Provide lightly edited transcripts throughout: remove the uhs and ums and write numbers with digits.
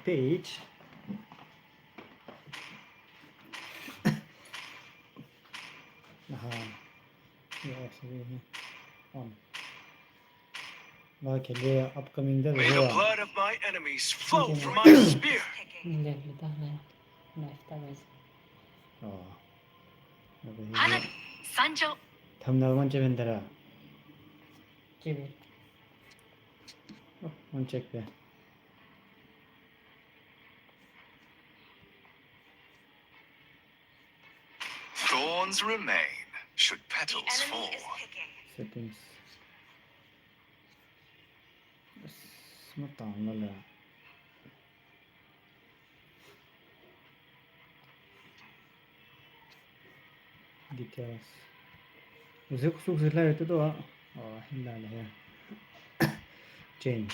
page. On. Okay, the upcoming May the video. blood of my enemies flow from my spear. Lehlita na knife tamis. Oh. 하늘 산조 thumbnail one check vendera. Chibi. One check there. Thorns remain should petals fall. Settings. Smart down details. Music so slide to do. Oh, here. Change.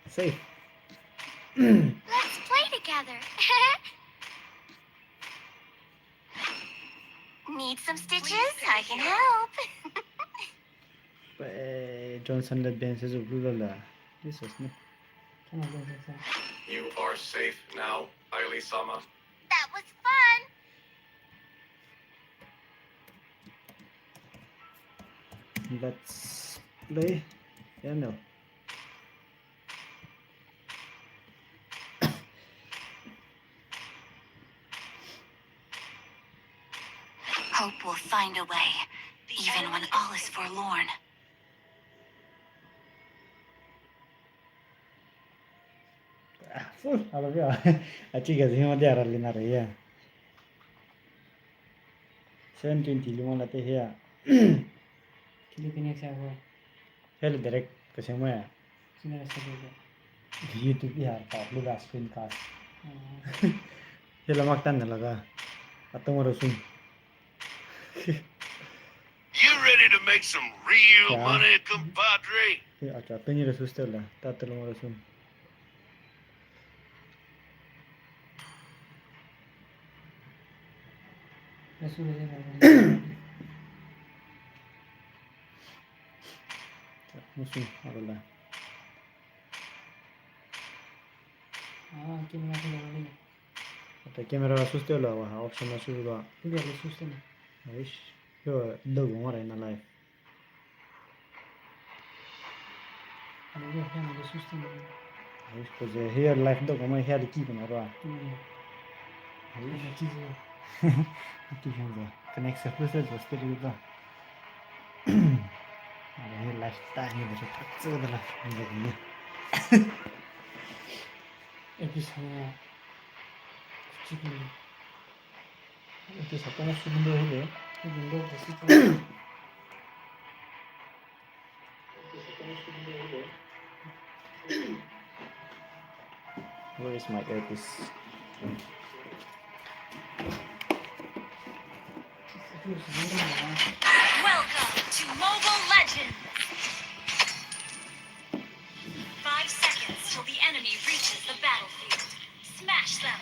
Safe. Let's play together. Need some stitches? I can help. Johnson led Ben says, this was me. You are safe now, Aili-sama. That was fun. Let's play. Yeah, no. Hope will find a way, even when all is forlorn. Full. I think as him there are in area. 720 limon at here. Philippines ako. Hell direct kasi mo ya. Sinasabi ko. YouTube ya public screencast. Hela maktan nalaga. Atomoro soon. You ready to make some real Yeah. money, compadre? Acha penira sustela. Tatalo moro soon. Nasulit ako. Musun arala. Kimia ko lang. Ata camera sustela wa option na sulu. Hindi ako susta na. Aish. Yo dogo mara na live. Ano ba yan? Hindi susta na. Aish ko je here live dogo mai here keep na ro. Ano kizo. Kifanza. Connect sa plus just still ba. Here live time ni de tatsu da la. Ni. Episode na. Chibi. Ito sa pala sundo hele. Hindi ko kasi ko. Where is my earpiece? Welcome to Mobile Legends! 5 seconds till the enemy reaches the battlefield. Smash them!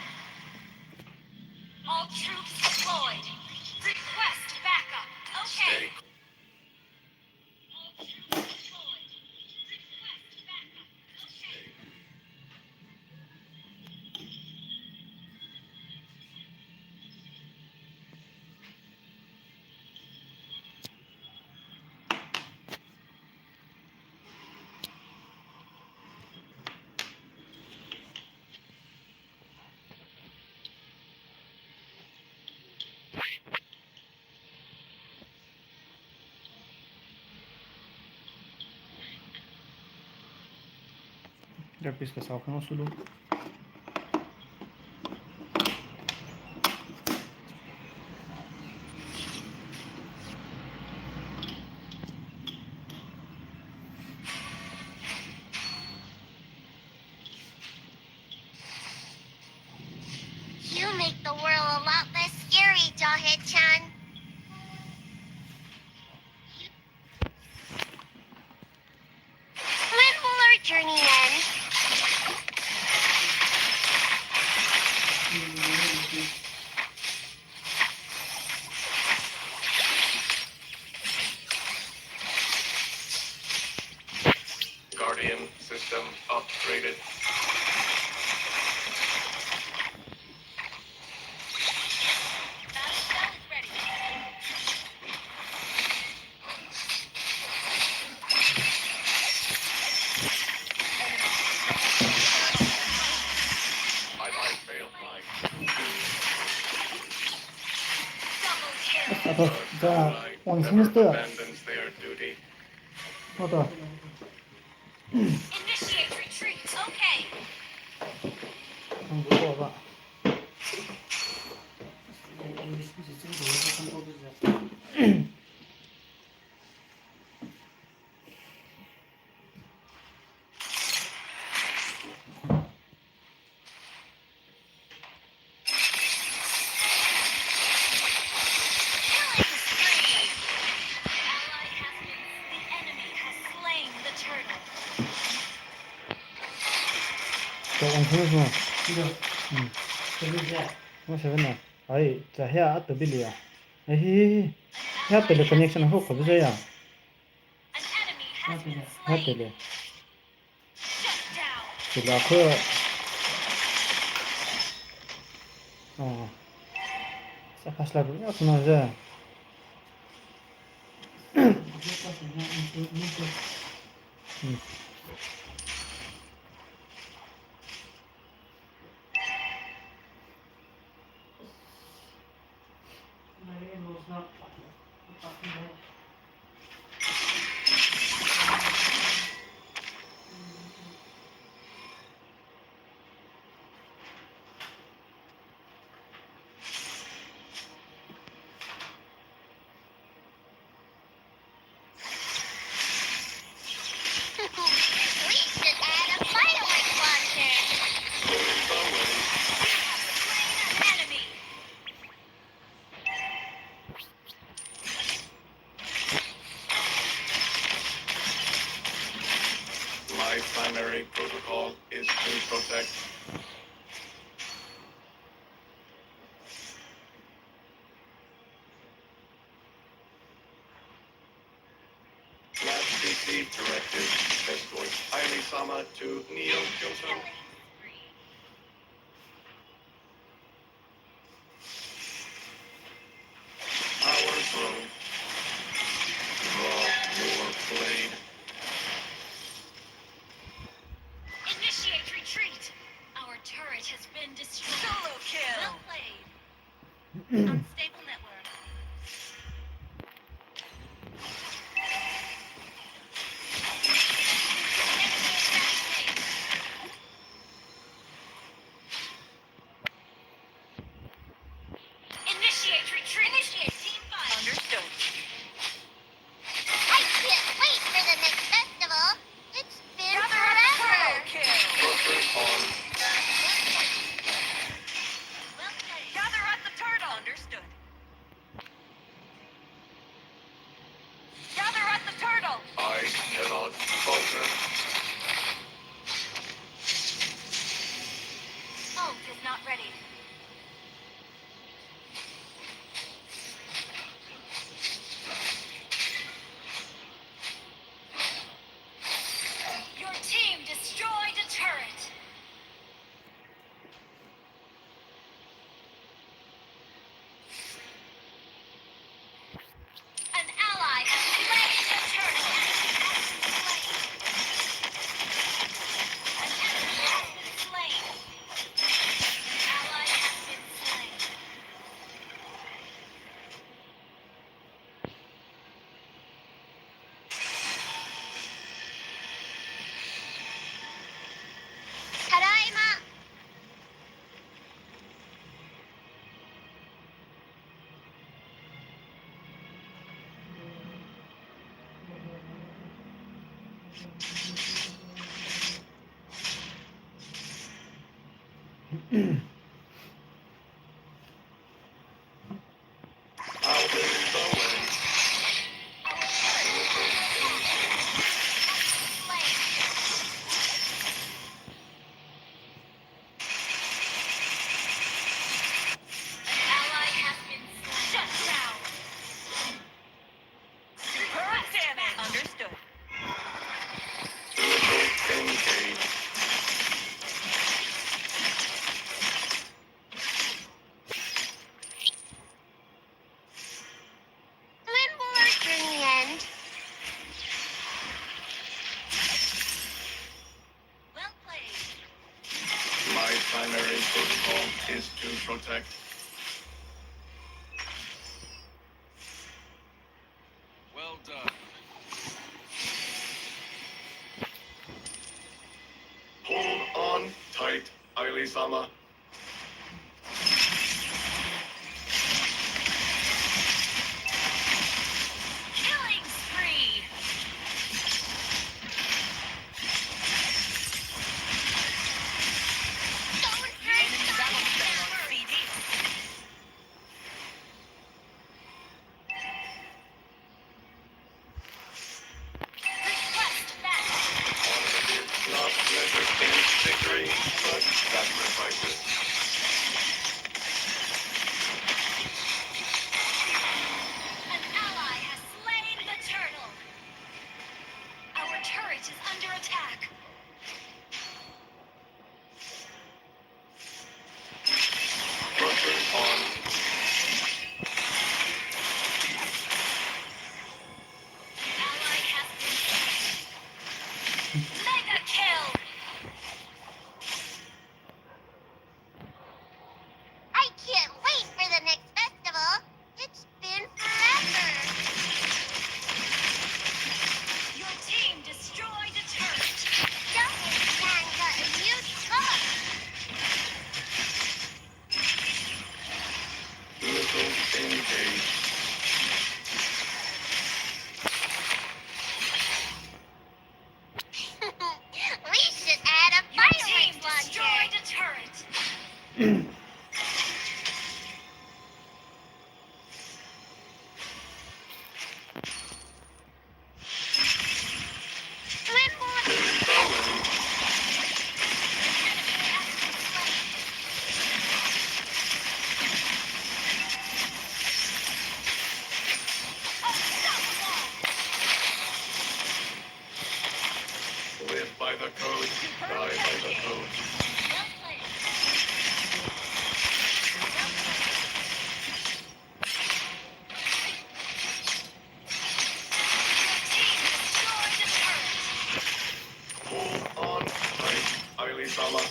All troops deployed. Request backup. Okay. Stay. All troops deployed. Request backup. Okay. Earpiece ka sa ako no sulod. You make the world a lot less scary, Jawhead-chan. When will our journey end? Guardian system upgraded. Battle cell is ready. I failed my Double kill. 아까 자 Ally 오늘 never 세미스터 abandons their duty. 맞다. Initiate retreat. Okay. 한번 봐봐. 우리 심지 좀 더 한번 보자. Killing spree. Ally has been. The enemy has slain the turtle. 자 원숭이서 이거 음. 저기야. 뭐 세븐나. 아이 자 해야 아또 빌리야. 에히 해야 때 커넥션 하고 거기서야 An enemy has been 해야 slain. 때래. Shut down. 그다 그 사파슬라고 야 그나자. We should add a fireworks launcher. Slain an enemy. My primary protocol is to protect. Last received directive. Escort Aili-sama to Neo Kyoto. Killing spree. Power throne. Draw your blade. Initiate retreat. Our turret has been destroyed. Solo kill. Well played. Unstable network. Enemy assassinate. Initiate retreat. Initiate team fight. Understood. I can't wait for the next festival. It's been forever. Worker on. Well played. Gather at the turtle. Understood. Gather at the turtle. I cannot falter. Ult is not ready. Your team destroyed a turret. An ally has slain the turret. An enemy has been slain. An ally has been slain. Tadaima. I'll win the way. Turret damage. Understood. Turtle engaged. primary protocol is to protect. Well done. Hold on tight, Aili-sama. Killing spree. Don't hurt CD. Request that. Honor is not measured in victory, but sacrifices. An ally has slain the turtle. Our turret is under attack. Thrusters on. Ally has been slain. Mega kill. I can't wait for the next festival. It's been forever. Your team destroyed a turret. Double Fan got a new toy. Missiles engaged. We should add a fireworks launcher. Destroyed a turret. Live by the code, die by the code. Well played. Team destroyed a turret. Hold on tight, Aili-sama.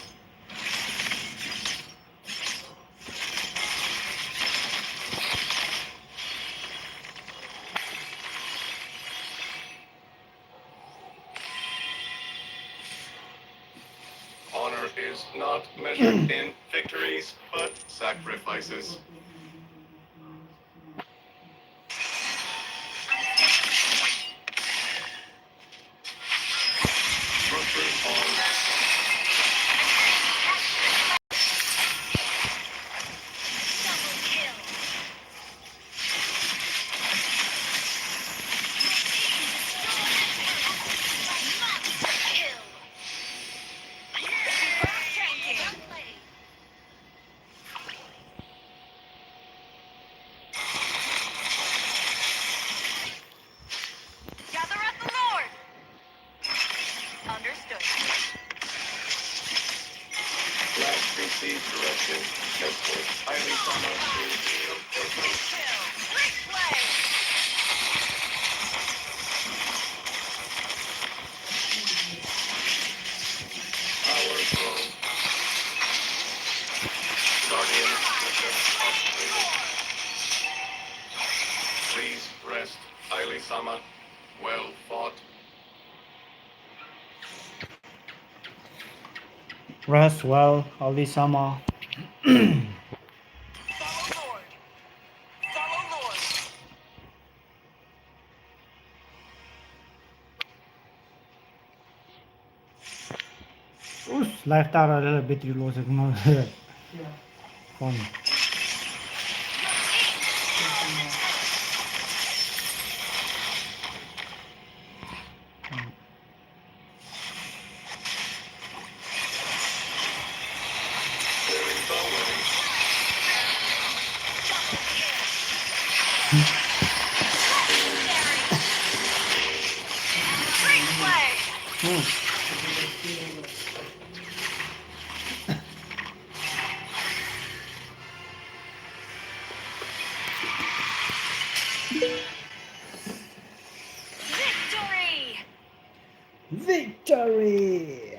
Honor is not measured in victories, but sacrifices. Thrusters on. Double kill. Monster kill. Tanking. Well played. Gather up the Lord. Understood. Last received directive. Escort Aili-sama to Neo Kyoto. Kill. Replay. Power flow. Guardian mission activated. Please rest, Aili-sama. Well fought. Rest well, Aili-sama. Follow Lord. Follow Lord. Us, lifetime a little bit low signal. Yeah. Fun. Clearing the way. Replay. Victory! Victory!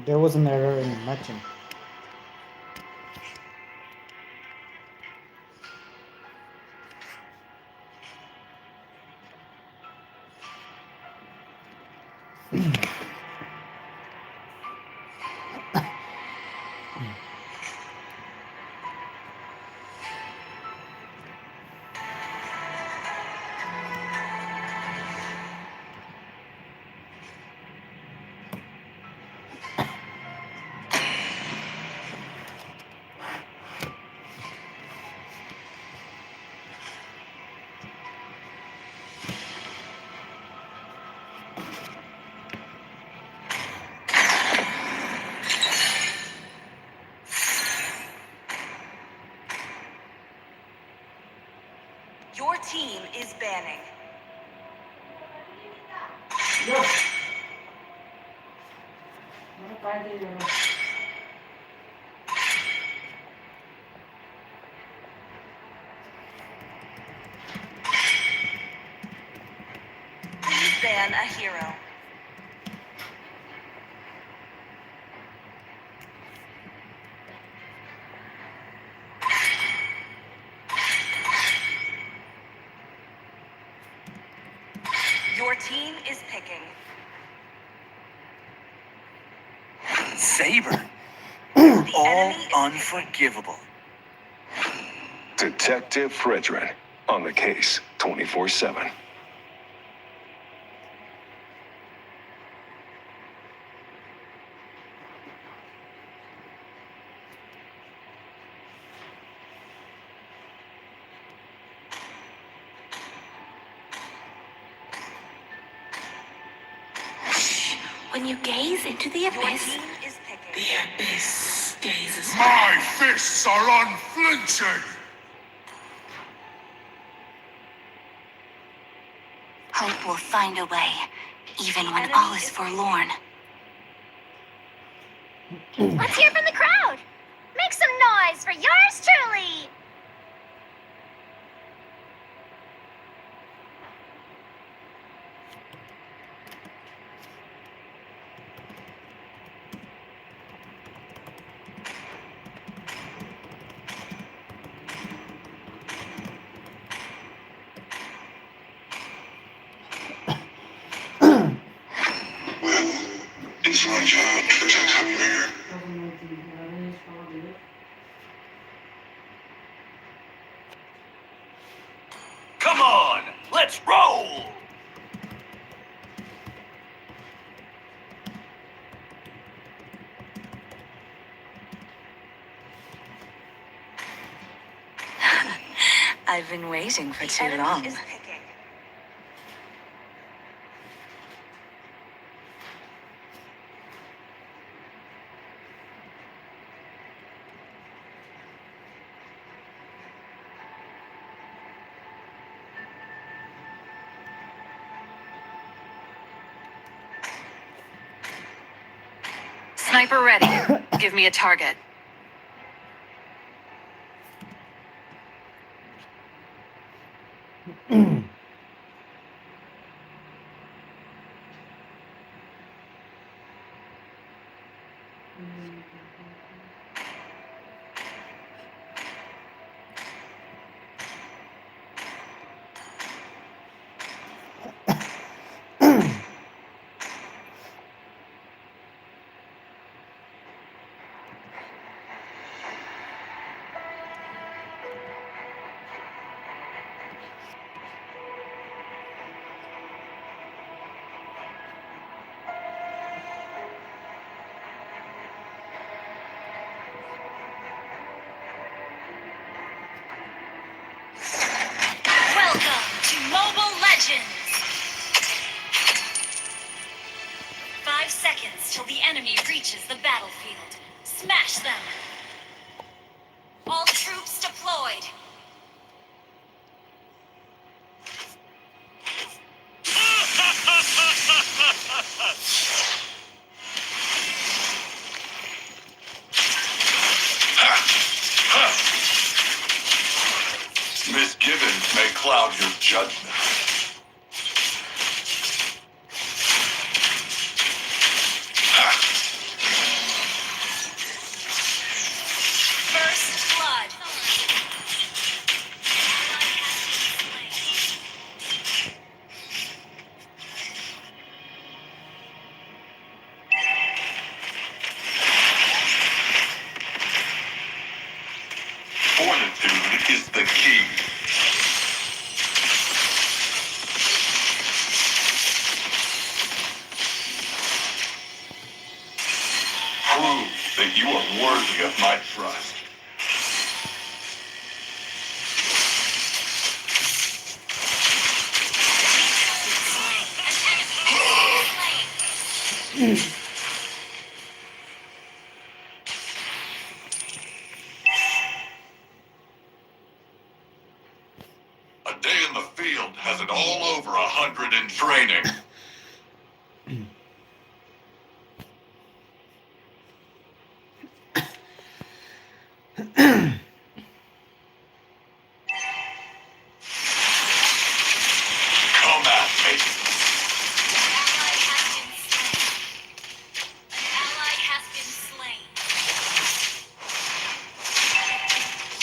There was an error in matching. Your team is banning. Mana pwede yun? Please ban a hero. Your team is picking. Saber. The All enemy is unforgivable. Detective Fredrin on the case 24/7. When you gaze into the Your abyss, team is picking. The abyss gazes. My fists are unflinching! hope will find a way, even when all is forlorn. Let's hear from the crowd! Make some noise for yours truly! It's my job to protect Mayor. 2019. Marami yung power dito. Come on, let's roll! I've been waiting for too long. Is picking. Sniper ready. Give me a target. Welcome to Mobile Legends! 5 seconds till the enemy reaches the battlefield. Smash them! All troops deployed! Misgivings may cloud your judgment. you are worthy of my trust. A day in the field has it all over 100 in training. Come at me. Ally has been slain.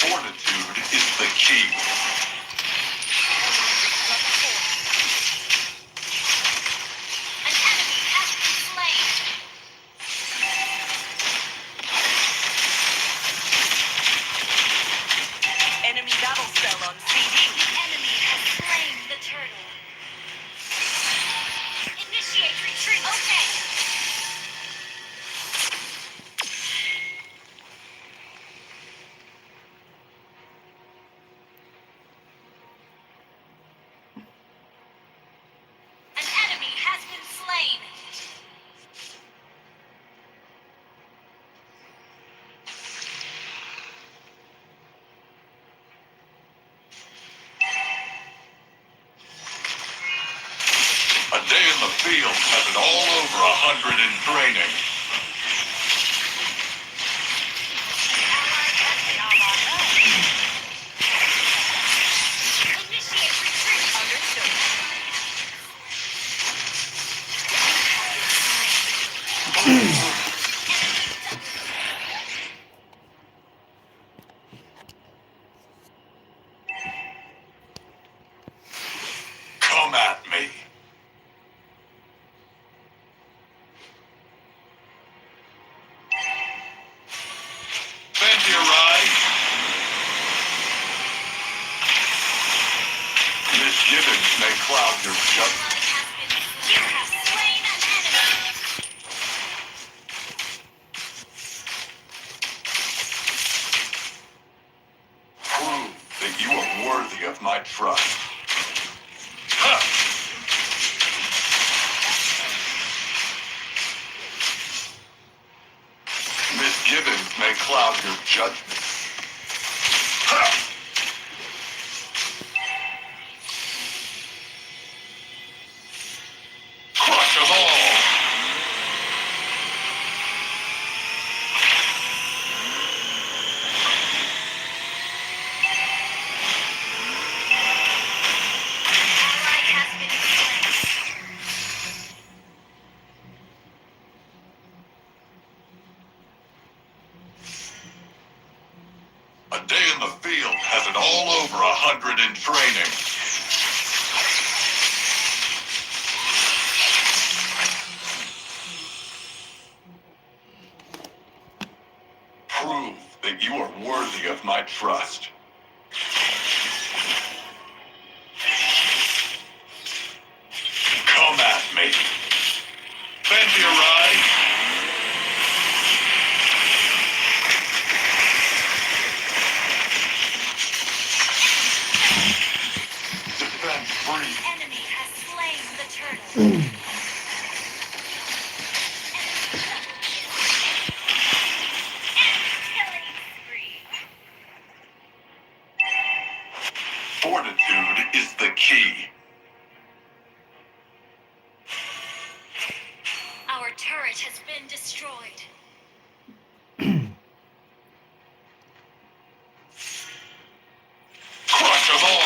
Fortitude is the key. An enemy has been slain. Enemy battle cell on CD. The enemy has slain the turtle. Initiate retreat. Okay. An enemy has been slain. A day in the field has it all over 100 in training. Initiate retreat. Understood. Come at me. Bend your ride. Misgivings may cloud your judgment. You have slain an enemy. Prove that you are worthy of my trust. Ha! Misgivings may cloud your judgment. Ha! Crush them all! Ally has been slain. A day in the field has it all over 100 in training. Prove that you are worthy of my trust. Come at me. Bend your ride. Defend free. Enemy has slain the turtle. Killing spree. Fortitude is the key. Our turret has been destroyed. Crush them all!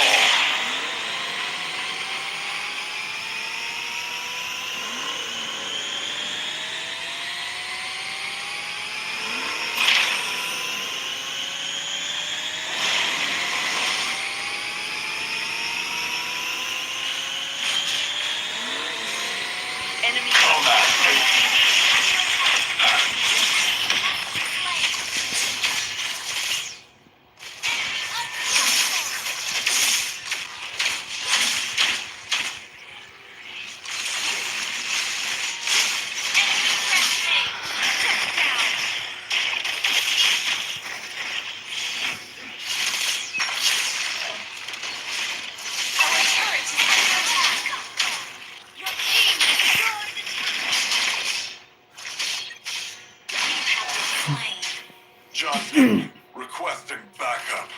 Requesting backup.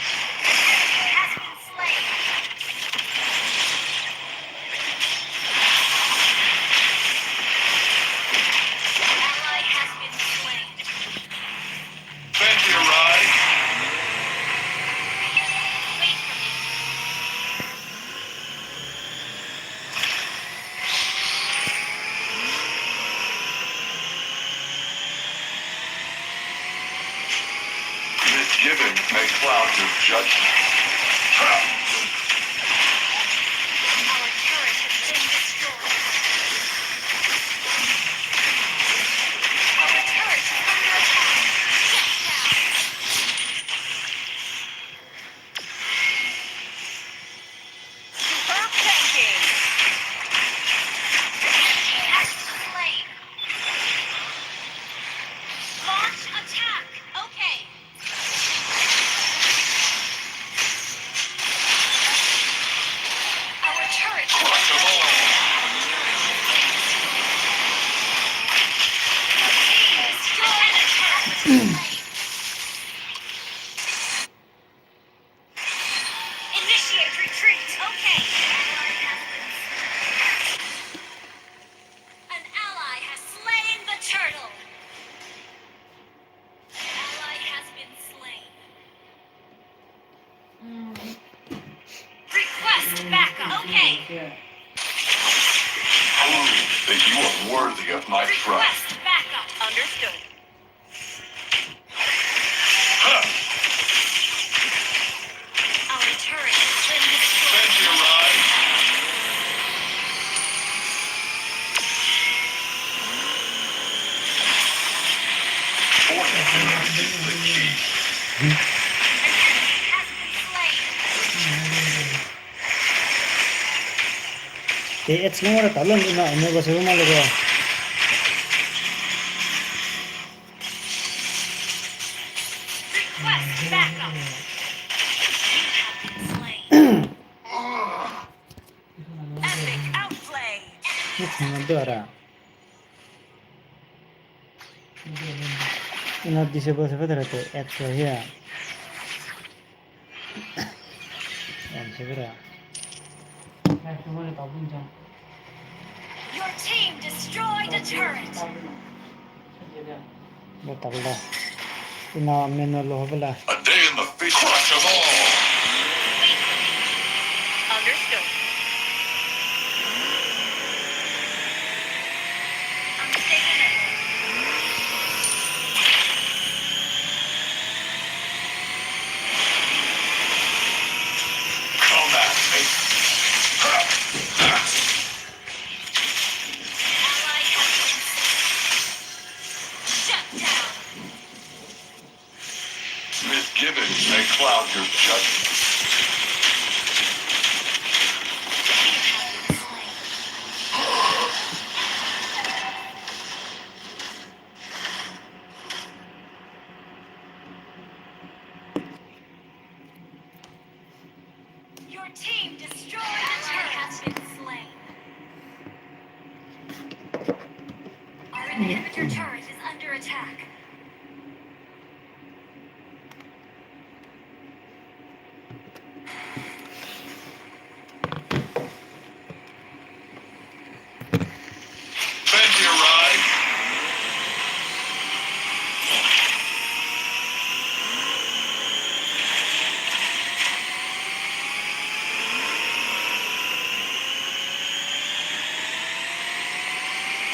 Has been slain. Ally has been slain. Benji arrived. Wait for me. Misgivings may cloud your judgment. Our turret has been destroyed. Our turret is under attack. Shut down. Superb tanking. Has been slain. Launch attack. Okay. Our turret is Crush them all. destroyed. An attack was slain. Initiate retreat. Okay. An ally has slain the turtle. Ally has been slain. Request backup. Okay. Yeah. Prove that you are worthy of my trust. Request backup. Understood. Huh. Our turret has been destroyed. Benji arrived. Fortitude is the key. An enemy has been slain. it's no more talon ina ino ba se ma lego Request backup. You have been slain. Epic outplay. no dora ina dise ba se vedrete ecco here se vera তোমার বাবুন যান Your team destroyed a turret. bo talda ina menno lo bla A day in the fish. Crush them all. Understood. Unstable network. Come at me. Ally has been slain. Shut down. Misgivings may cloud your judgment. You have been slain. Your team destroyed a turret. Has been slain. Our inhibitor turret is under attack. Benji arrived.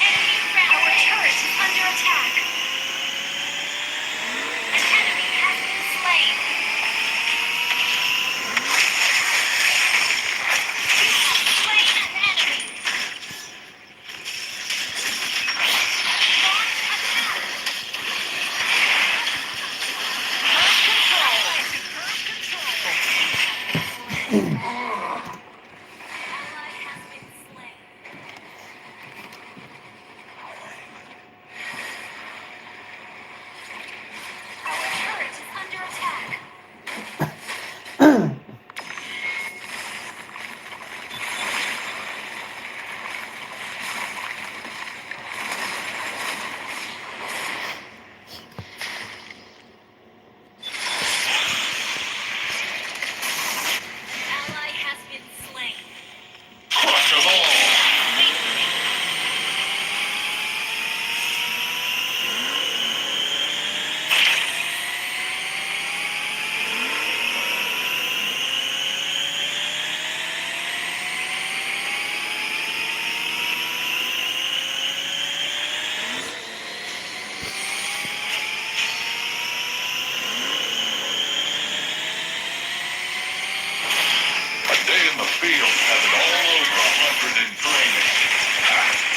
Enemy ground. Our turret is under attack. in the field has it all over 100 in training.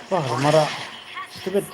Pájaro, Mara. Stupid.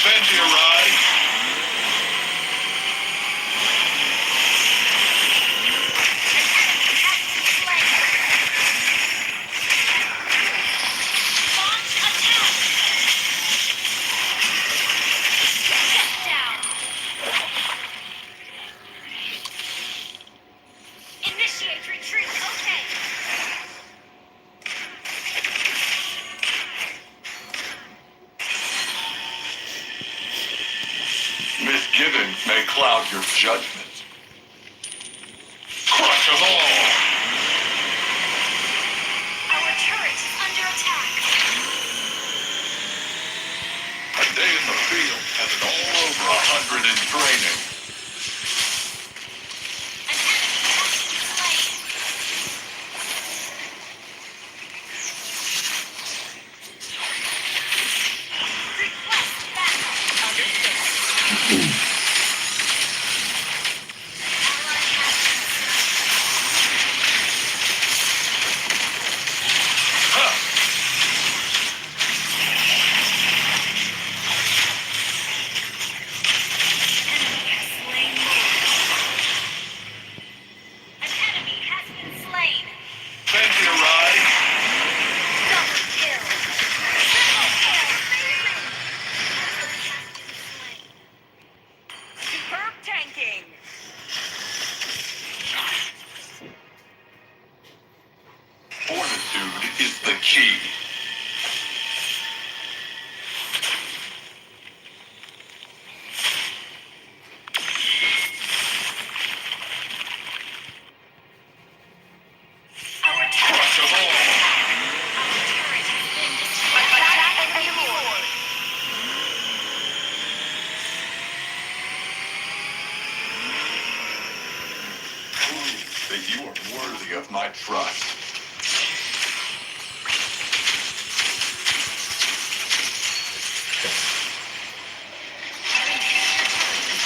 Benji arrived. Initiate retreat. Okay. Misgivings may cloud your judgment. Crush them all! Our turret is under attack. A day in the field has it all over 100 in training. An enemy has been slain. Request backup. Understood. Ally has been Huh. enemy has slain more. An enemy has been slain. Benji arrived. Double kill. Triple kill. Amazing. Ally has been slain. Superb tanking. Fortitude is the key. Our turret Crush them all! has been destroyed. Attack enemy horde. Prove that you are worthy of my trust.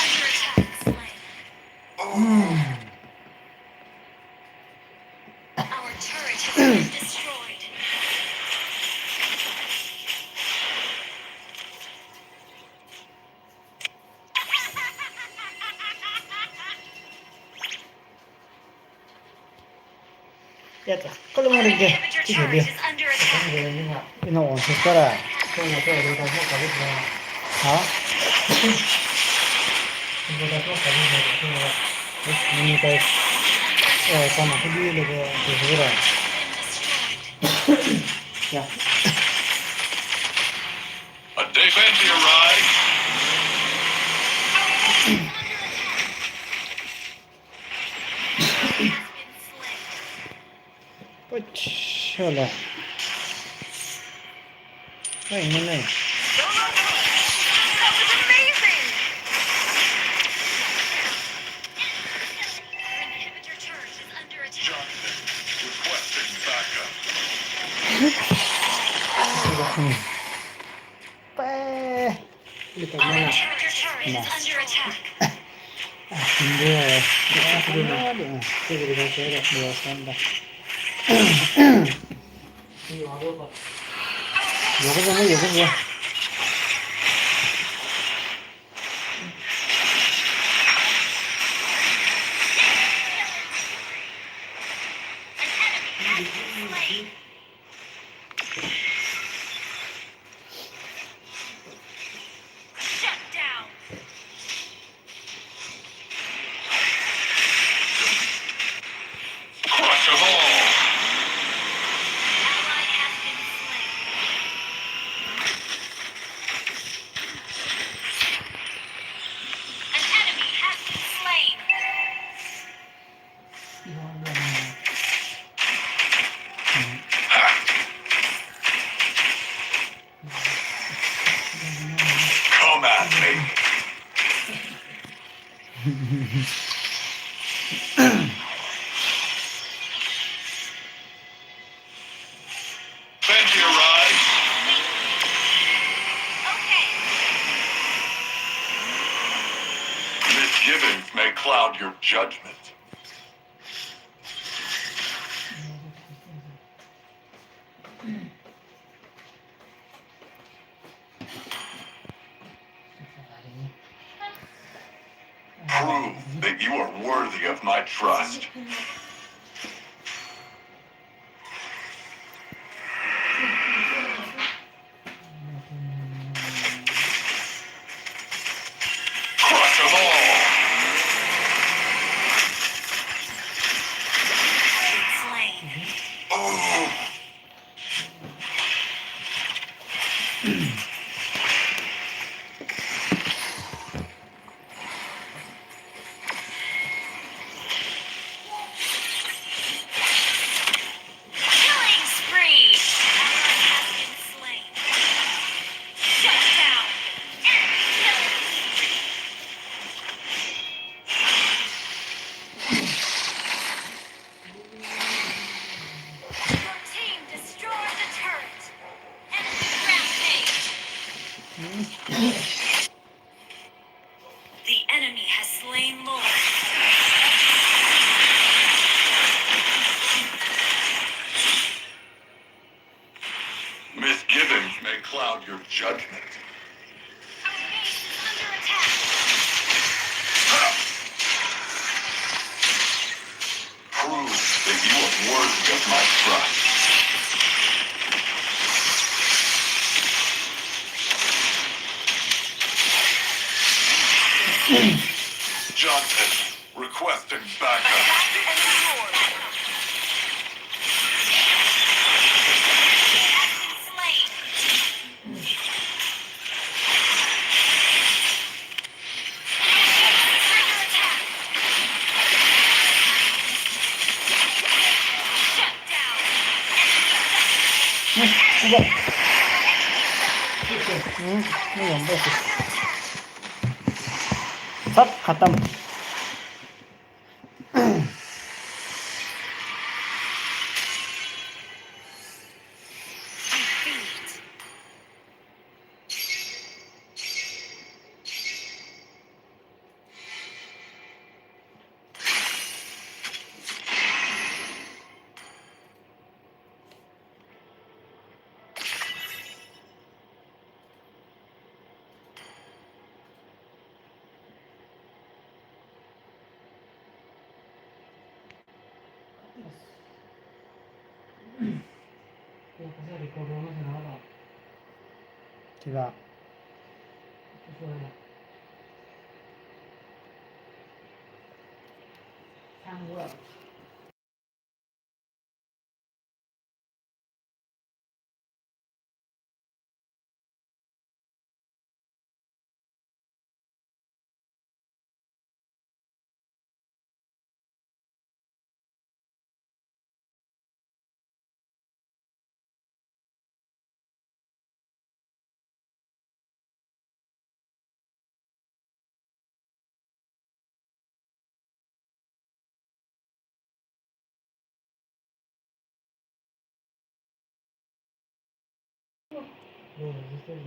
Under attack. Slain. Our turret has been destroyed. Ya está. ¿Cuál es el Enemy que? inhibitor ¿Qué turret sería? is under attack. Y no, se espera. ¿Ah? Es bonita es. Estamos aquí, lo que segura. Been destroyed. Ya. A day Benji arrived. Has been slain. Pues, hola. Ay, no, no. That was amazing. Our inhibitor turret is under attack. Johnson, requesting backup. Pues. Our inhibitor turret is under attack. Sin duda. ¿Qué quería hacer? Voy a hacerla. Yo creo que. An enemy has been slain. Shut down. Crush them all! Ally has been slain. Come at me. Bend your eyes. Okay. Misgivings may cloud your judgment. Prove that you are worthy of my trust. Crush them all. Slain. Oh. Killing spree. Has been slain. Shut down. Enemy killing. Your team destroyed the turret. Enemy rampage. The enemy has slain Lord. Misgivings may cloud your judgment. Our base is under attack. Prove that you are worthy of my trust. Johnson, requesting backup. Slain. Under attack. Shut down. 이거. 이거 안 봤어. 삽 갖다 놓. Defeat. 그래서 리코더 하면서 나와라. 제가 좋아요. 상구야. 뭐 있어요?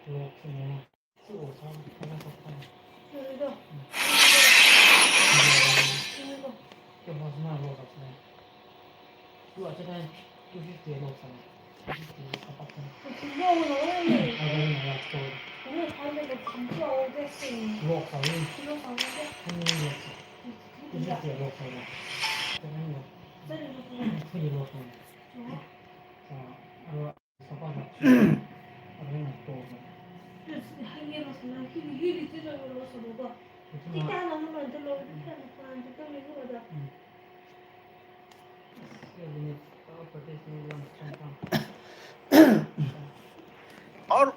뭐 없으면 쓰고 사면서 파는. 또 무슨 말 먹었어요? 그 어쨌든 250에 먹었잖아. 250 아파트. 진짜로 나오는데 아버님 나가 또 오늘 가는데도 진짜 오겠어. 뭐 가위 지금 가는데 한 명이었어. 250에 먹었어요. 그러면 풀이 먹었어요. 자, 아로 서봐서 아버님 또 한 개로서 난 힘이 찢어버려서 뭐가 이때 무슨 하나 하면 들러 이렇게 하는 또 이거다. 여기는 प्रदेश और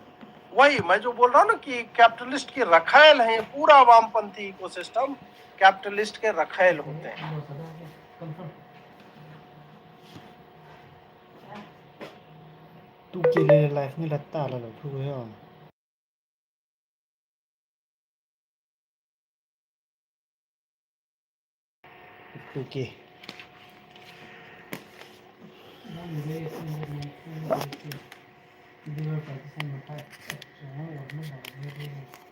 वही मैं जो बोल रहा हूँ ना कि capitalist के रखायल हैं, पूरा वामपंथी इकोसिस्टम कैपिटलिस्ट के रखायल होते हैं। tu ki le life ni la ta la lo thu yo tu ki Não me veio assim, não me veio. Deu para que se me faz. Não, eu não vou.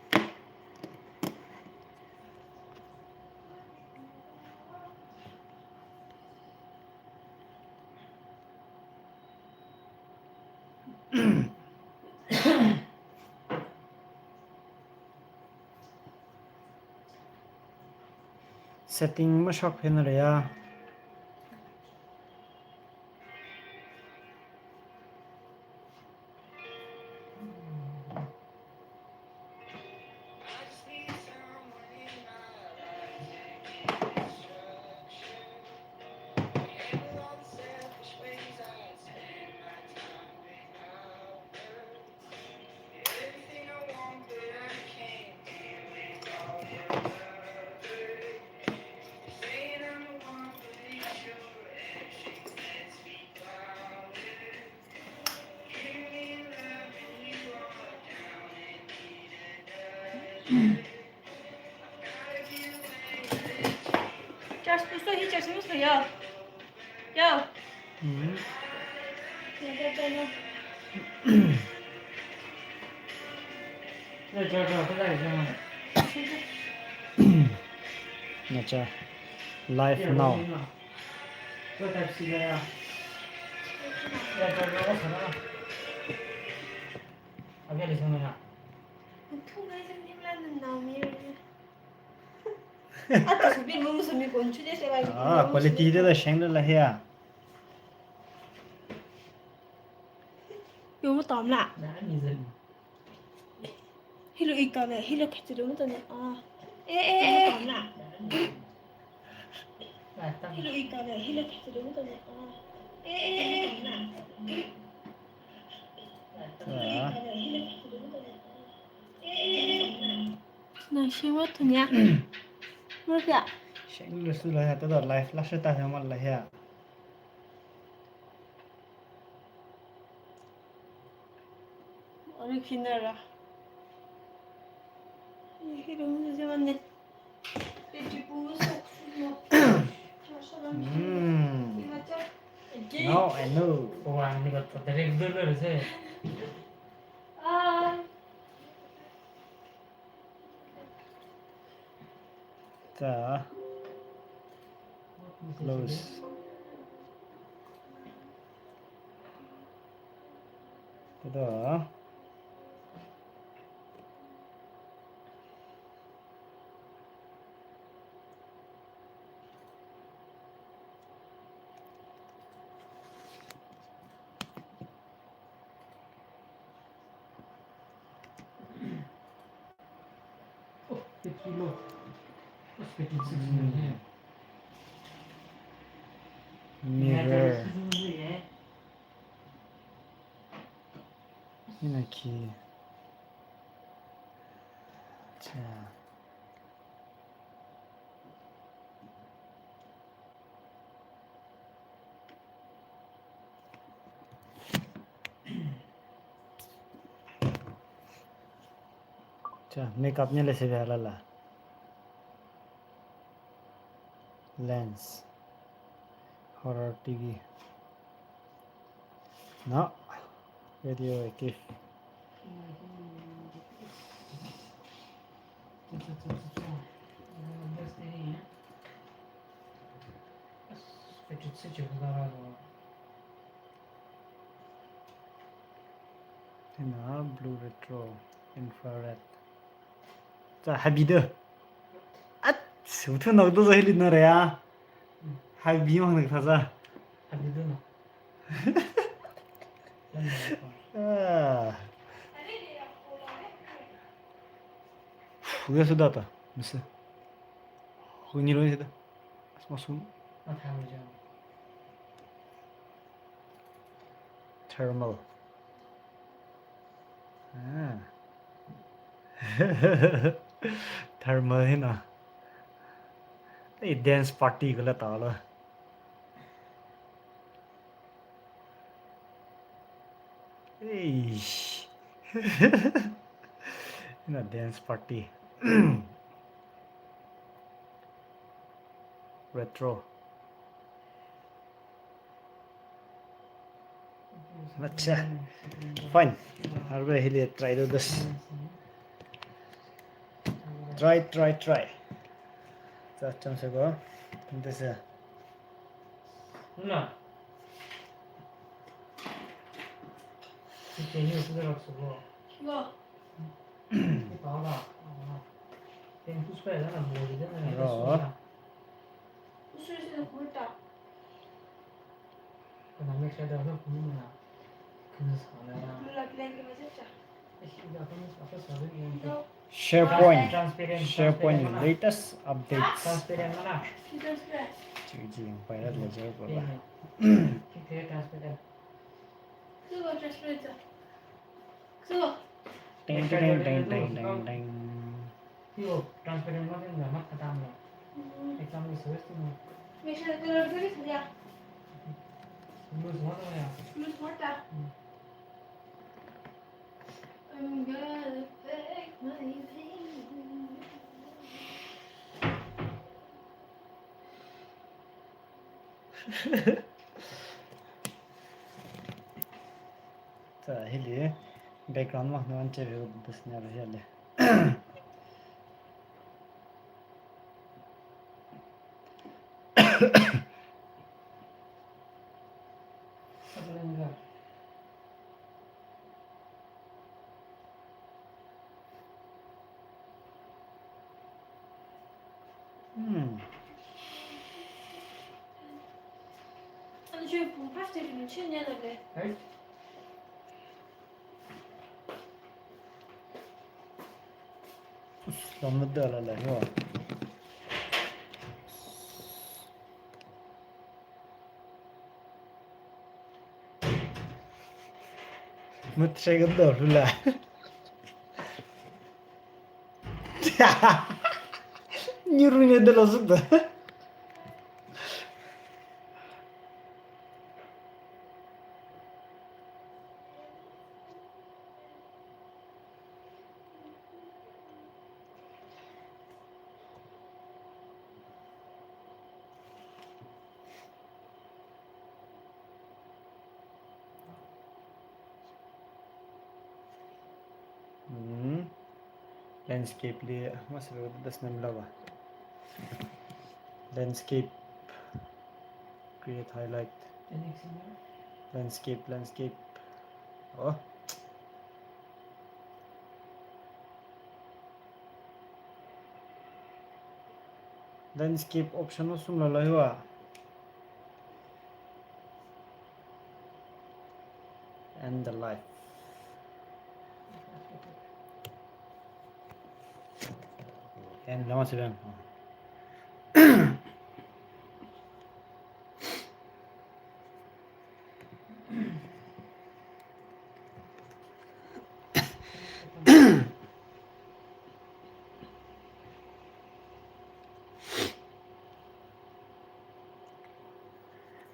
setting ma shop phen re ya Just to say, he just was here. Yo. 저 그다음에 좀 na cha life now 저 답시가요. 저 살아. 아게리 정말. 통화에 좀 힘나는 나오면. 아까 소비 너무 소미 건축에 제가 ah quality de da sheng la ya 요거 땀나. 나 미즘. 힐로 이까네 힐로 캐치를 못하네. 아. 에에에. 땀나. 힐로 이까네 힐로 캐치를 못하네. 아. 에에에. 나 시원하냐? 뭐야? sheng lu su la ya ta da life la shta ha mal la ya 어느 기나라. 힐로 문제 맞네. 내 부부서 뭐. now I know 와, 이거 또 되게 늘려서. 아. ta close ta da kilo. mirror ina ki cha cha makeup nya le se la lens horror tv no radio active ina blue retro infrared cha habide at sutu nok do zahili na re ya habi mang nak thaza 하기도. ah uya sudah ta bisa huni lo sudah masuk 나 다음이죠. thermal ah thermal है ना ये dance party गलत आला Hey. In a dance party. Retro. अच्छा fine. I'll go ahead and try this. Try. Just chance ago. This is 누나. 괜히 쓰더라고 쓰고. 이거 봐라. 그냥 후스파에다가 뭐지 되는 이거. 술에서 고르다. 그 남의 차에다가 보면은 그 사람이야. 몰라 그냥 게 맞았자. 이거 앞에 사람이 이거 SharePoint. transparent SharePoint latest updates. transparent mana? 이거 스프레. 지금 봐야 되죠, 봐봐. 되게 transparent. 그거 트랜스퍼런트. 그거 땡땡땡땡땡땡. 이거 transparent 뭐는 거 맞다 다음에. exam 있으면 메시아 그걸 그렇게 사자. 무슨 말이야? 무슨 말다. I'm gonna pack my things. 자, 힐리 백그라운드 막 나한테 배우 무슨 일 해야 돼. 사진인가? 아니 저기 봄파스텔이면 취했냐는 게. 에이? 너무 들어라 이거. 못 채근도 몰라. 뉴런이 들어섰다. Landscape लिए masih 10 मिला हुआ landscape create highlight landscape oh landscape option उसमें लगा हुआ and the life and lama sih bang